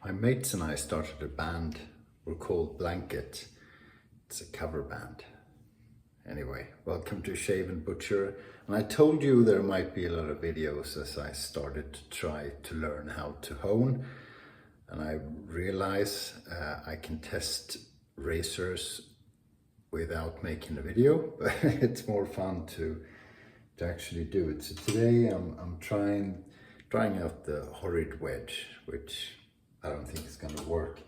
My mates and I started a band. We're called Blanket. It's a cover band. Anyway, welcome to Shave&Butcher. And I told you there might be a lot of videos as I started to try to learn how to hone. And I realize I can test razors without making a video, but it's more fun to actually do it. So today I'm trying out the horrid Wedge, which I don't think is going to work.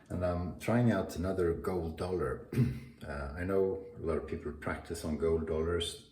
And I'm trying out another gold dollar. I know a lot of people practice on gold dollars.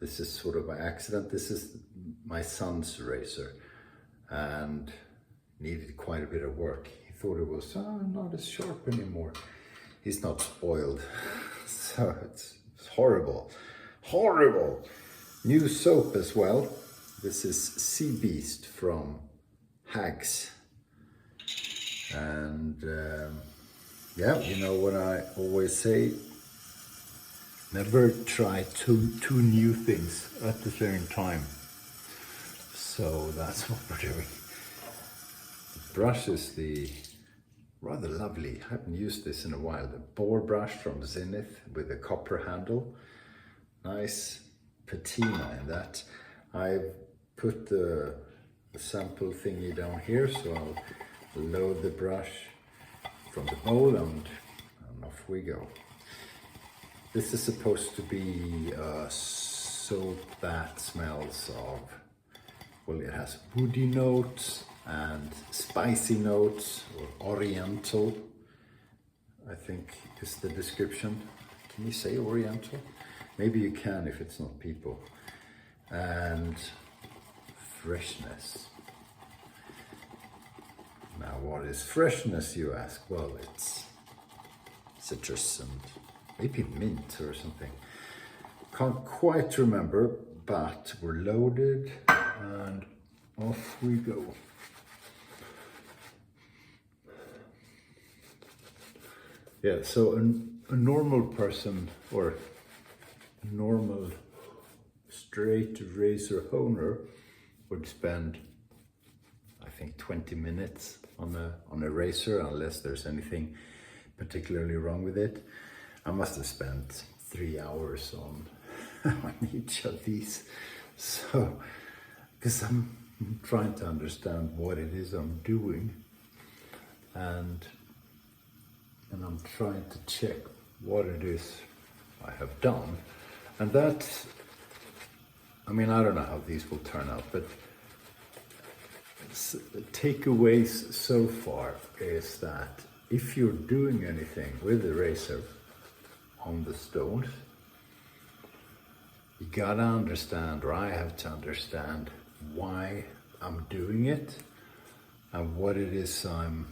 This is sort of by accident. This is my son's razor and needed quite a bit of work. He thought it was not as sharp anymore. He's not spoiled. So it's horrible. Horrible! New soap as well. This is Seabeast from HAGS. And yeah, you know what I always say, never try two new things at the same time. So that's what we're doing. The brush is the rather lovely, I haven't used this in a while, the boar brush from Zenith with a copper handle. Nice patina in that. I've put the sample thingy down here, so I'll load the brush from the bowl and off we go. This is supposed to be a soap that smells of, well, it has woody notes and spicy notes, or oriental, I think is the description. Can you say oriental? Maybe you can if it's not people. And freshness. Now, what is freshness, you ask? Well, it's citrus and maybe mint or something. Can't quite remember, but we're loaded and off we go. Yeah, so a normal person or a normal straight razor honer would spend, I think, 20 minutes on a razor, unless there's anything particularly wrong with it. I must have spent 3 hours on each of these. So, because I'm trying to understand what it is I'm doing, and I'm trying to check what it is I have done. And that, I mean, I don't know how these will turn out, but takeaways so far is that if you're doing anything with the razor on the stones, you gotta understand, or I have to understand, why I'm doing it and what it is I'm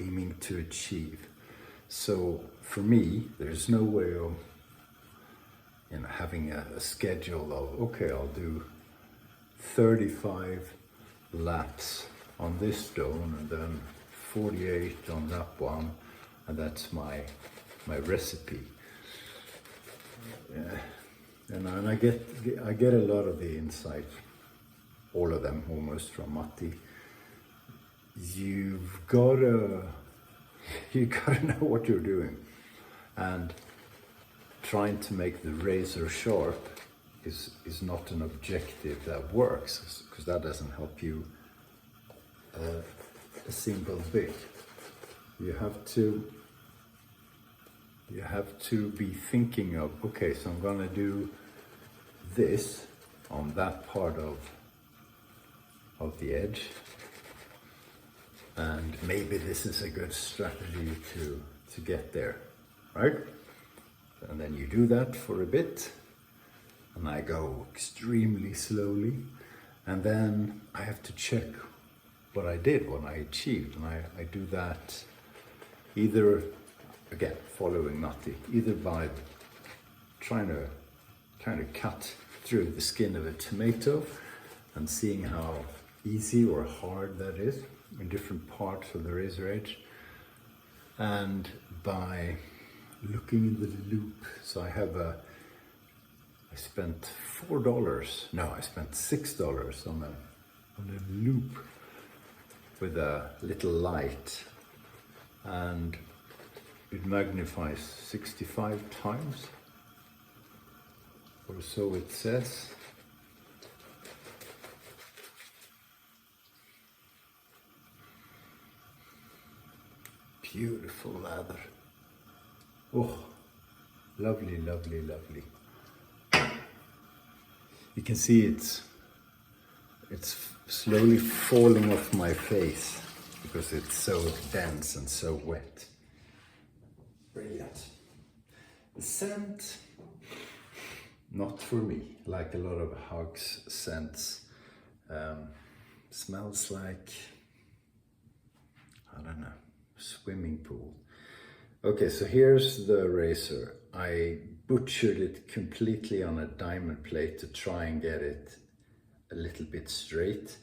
aiming to achieve. So for me, there's no way of having a schedule of, okay, I'll do 35 laps on this stone and then 48 on that one, and that's my recipe. Yeah. And I get a lot of the insight, all of them almost, from Matti. You gotta know what you're doing, and trying to make the razor sharp is not an objective that works, because that doesn't help you a single bit. You have to be thinking of, okay, so I'm gonna do this on that part of the edge, and maybe this is a good strategy to get there, right? And then you do that for a bit, and I go extremely slowly, and then I have to check what I did, what I achieved, and I do that either, again, following Matti, either by trying to cut through the skin of a tomato and seeing how easy or hard that is in different parts of the razor edge, and by looking in the loop. So I spent $6 on a loop with a little light, and it magnifies 65 times, or so it says. Beautiful leather. Oh, lovely, lovely, lovely. You can see it's slowly falling off my face because it's so dense and so wet. Brilliant. The scent, not for me, like a lot of HAGS scents. Smells like, I don't know, swimming pool. Okay, so here's the razor. I butchered it completely on a diamond plate to try and get it a little bit straight.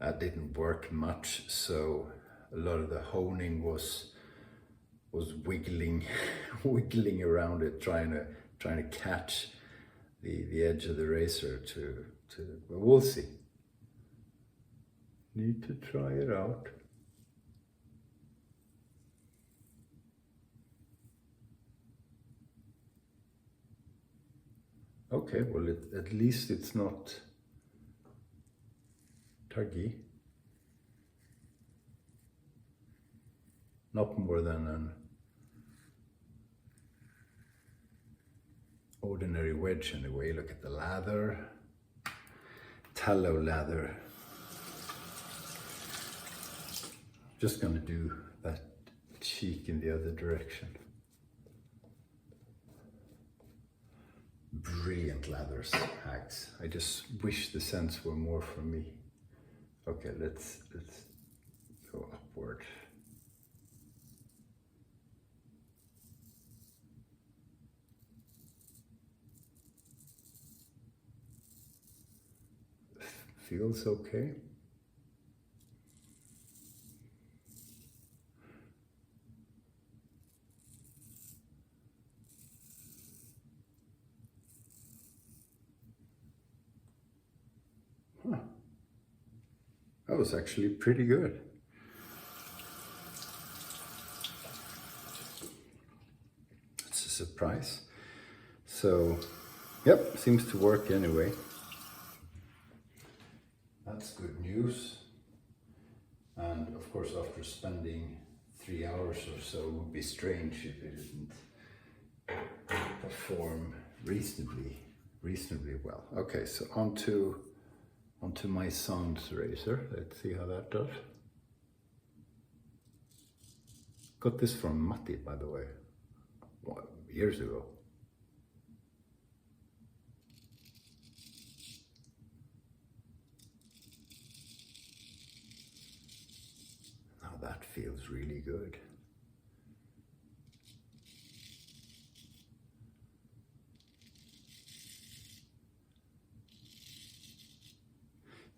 That didn't work much, so a lot of the honing was wiggling wiggling around it, trying to catch the edge of the razor to well, we'll see. Need to try it out. Okay, well, at least it's not tuggy. Not more than an ordinary wedge anyway. Look at the lather, tallow lather. Just gonna do that cheek in the other direction. Brilliant lathers, HAGS. I just wish the scents were more for me. Okay, let's go upward. Feels okay. Huh. That was actually pretty good. It's a surprise. So, yep, seems to work anyway. That's good news. And of course, after spending 3 hours or so, it would be strange if it didn't perform reasonably well. Okay, so onto my son's razor. Let's see how that does. Got this from Matti, by the way, years ago. Now that feels really good.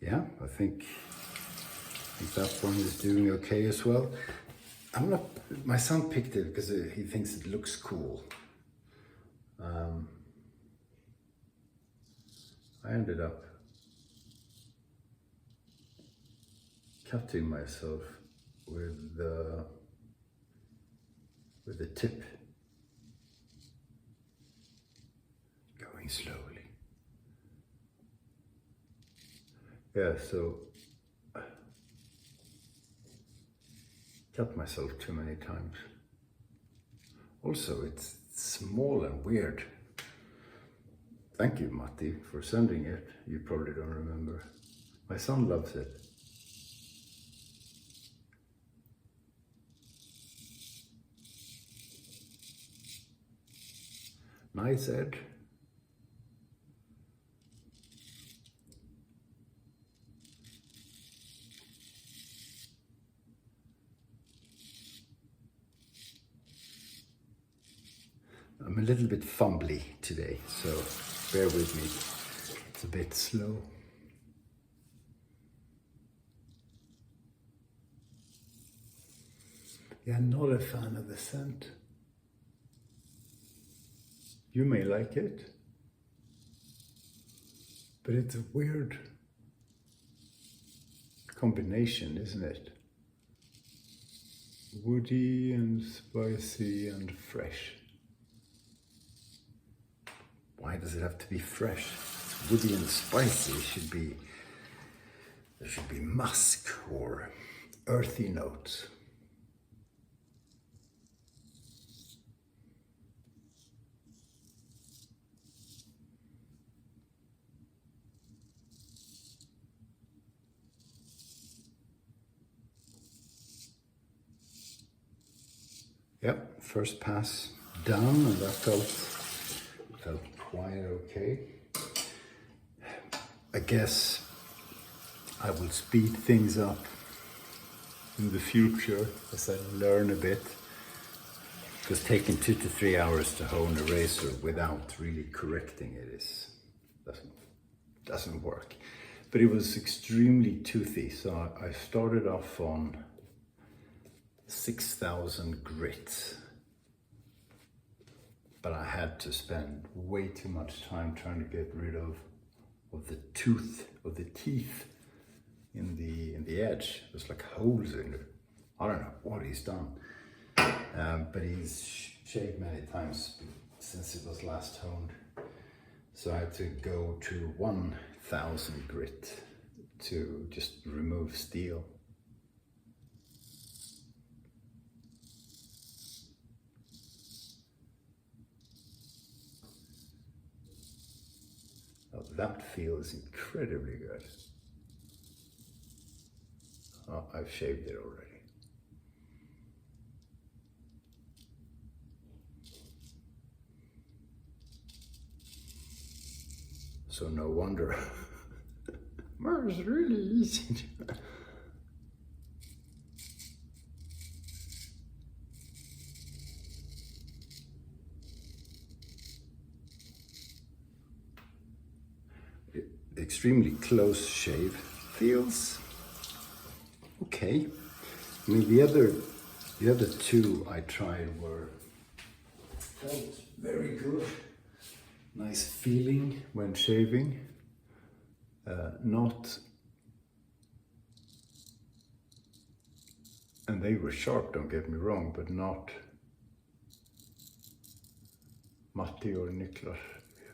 Yeah, I think that one is doing okay as well. My son picked it because he thinks it looks cool. I ended up cutting myself with the tip, going slowly. Yeah, so cut myself too many times. Also, it's small and weird. Thank you, Matti, for sending it. You probably don't remember. My son loves it. Nice edge. I'm a little bit fumbly today, so bear with me. It's a bit slow. Yeah, I'm not a fan of the scent. You may like it, but it's a weird combination, isn't it? woody and spicy and fresh. Why does it have to be fresh? It's woody and spicy. There should be musk or earthy notes. Yep, first pass done, and that felt quite okay. I guess I will speed things up in the future as I learn a bit, because taking 2 to 3 hours to hone a razor without really correcting it doesn't work. But it was extremely toothy, so I started off on 6,000 grit, but I had to spend way too much time trying to get rid of the teeth in the edge. There's like holes in it. I don't know what he's done, but he's shaved many times since it was last honed, so I had to go to 1,000 grit to just remove steel. Oh, that feels incredibly good. Oh, I've shaved it already. So no wonder. It's really easy. Extremely close shave. Feels okay. I mean, the other two I tried felt very good. Nice feeling when shaving. And they were sharp, don't get me wrong, but not Matti or Niklas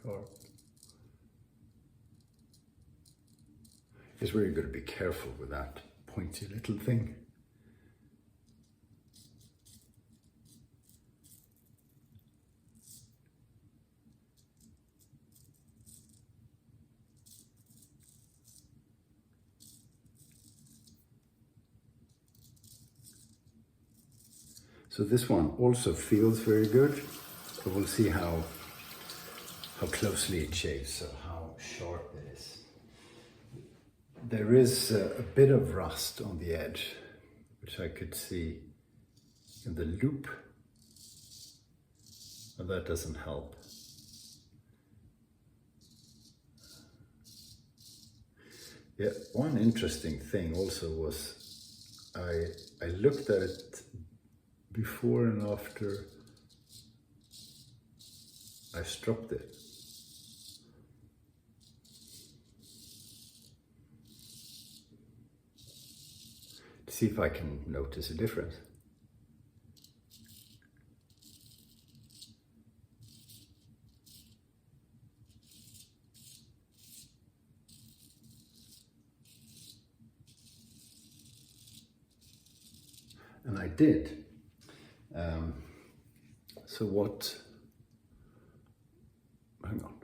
sharp. It's really got to be careful with that pointy little thing. So this one also feels very good, but we'll see how closely it shaves, so how sharp it is. There is a bit of rust on the edge, which I could see in the loop, but that doesn't help. Yeah, one interesting thing also was I looked at it before and after I stropped it. To see if I can notice a difference. And I did. So what, hang on.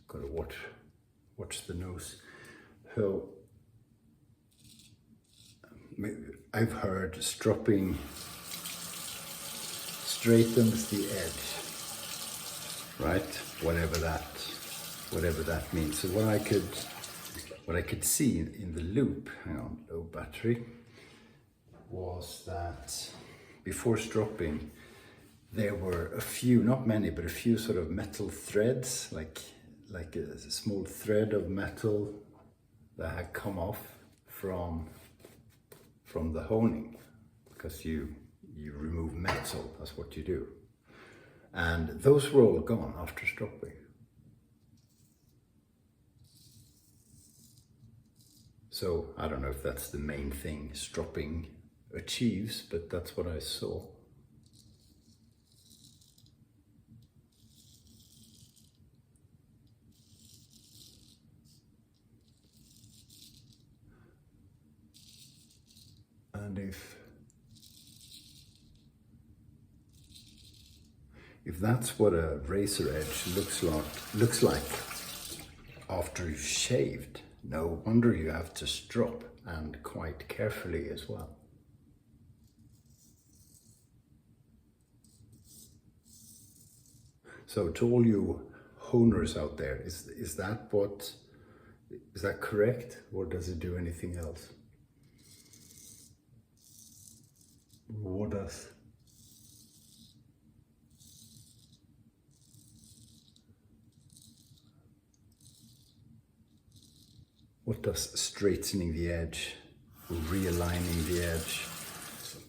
Gotta watch the nose. So I've heard stropping straightens the edge, right? Whatever that means. So what I could see in the loop, hang on, low battery, was that before stropping there were a few, not many, but a few sort of metal threads, like a small thread of metal that had come off from the honing, because you remove metal, that's what you do. And those were all gone after stropping. So I don't know if that's the main thing stropping achieves, but that's what I saw. And if that's what a razor edge looks like after you've shaved, no wonder you have to strop, and quite carefully as well. So to all you honers out there, is that correct, or does it do anything else? What does? What does straightening the edge, or realigning the edge,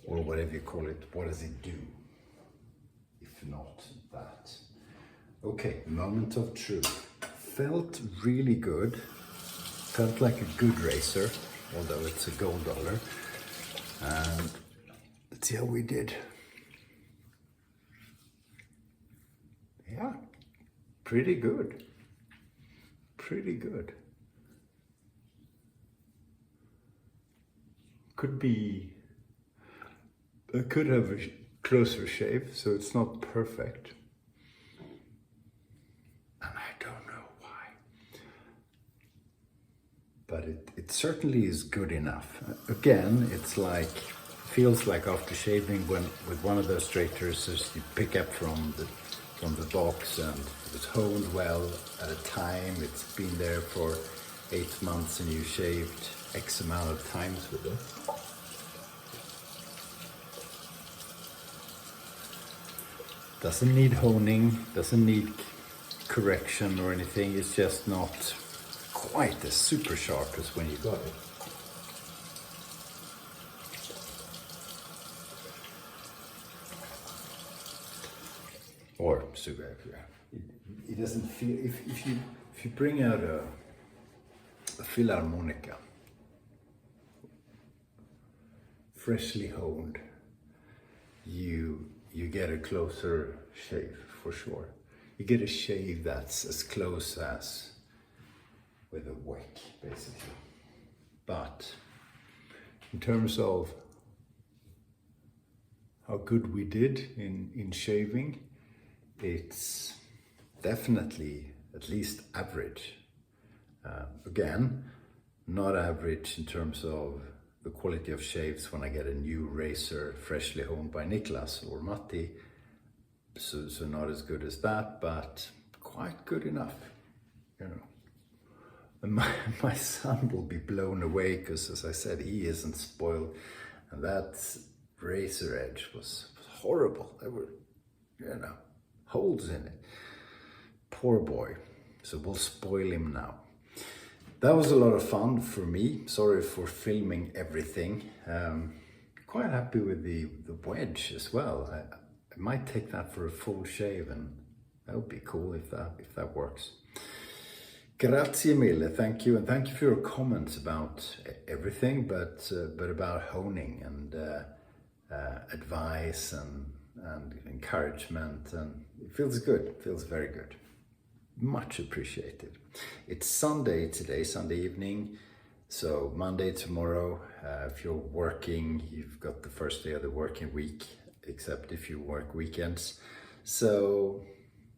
or whatever you call it, what does it do? If not that. Okay, moment of truth. Felt really good. Felt like a good razor, although it's a gold dollar. And let's see how we did. Yeah, pretty good. Pretty good. I could have a closer shave, so it's not perfect. And I don't know why. But it certainly is good enough. Again, it's like, feels like after shaving when with one of those straight razors you pick up from the box, and it was honed well at a time. It's been there for 8 months and you shaved X amount of times with it. Doesn't need honing, doesn't need correction or anything. It's just not quite as super sharp as when you got it. Or super, it doesn't feel, if you bring out a Philharmonica, freshly honed, you get a closer shave for sure. You get a shave that's as close as with a wick, basically. But in terms of how good we did in shaving, it's definitely at least average. Again, not average in terms of the quality of shaves when I get a new razor freshly honed by Niklas or Matti. So not as good as that, but quite good enough, you know. And my son will be blown away because, as I said, he isn't spoiled. And that razor edge was horrible. There were, you know, holes in it. Poor boy. So we'll spoil him now. That was a lot of fun for me. Sorry for filming everything. Quite happy with the wedge as well. I might take that for a full shave, and that would be cool if that works. Grazie mille, thank you, and thank you for your comments about everything, but about honing and advice and encouragement, and it feels good. It feels very good. Much appreciated. It's Sunday today, Sunday evening. So Monday tomorrow, if you're working, you've got the first day of the working week, except if you work weekends. So,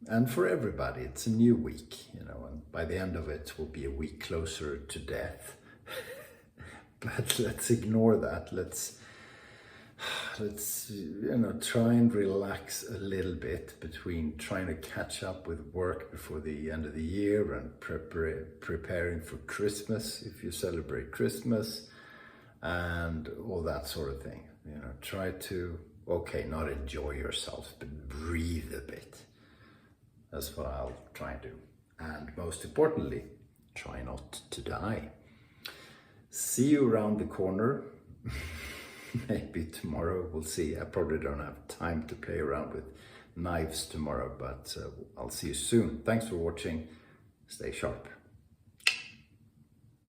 and for everybody, it's a new week, you know, and by the end of it, we'll be a week closer to death. But let's ignore that. Let's you know, try and relax a little bit between trying to catch up with work before the end of the year and preparing for Christmas, if you celebrate Christmas, and all that sort of thing. You know, try to, okay, not enjoy yourself, but breathe a bit. That's what I'll try and do. And most importantly, try not to die. See you around the corner. Maybe tomorrow, we'll see. I probably don't have time to play around with knives tomorrow, but I'll see you soon. Thanks for watching. Stay sharp.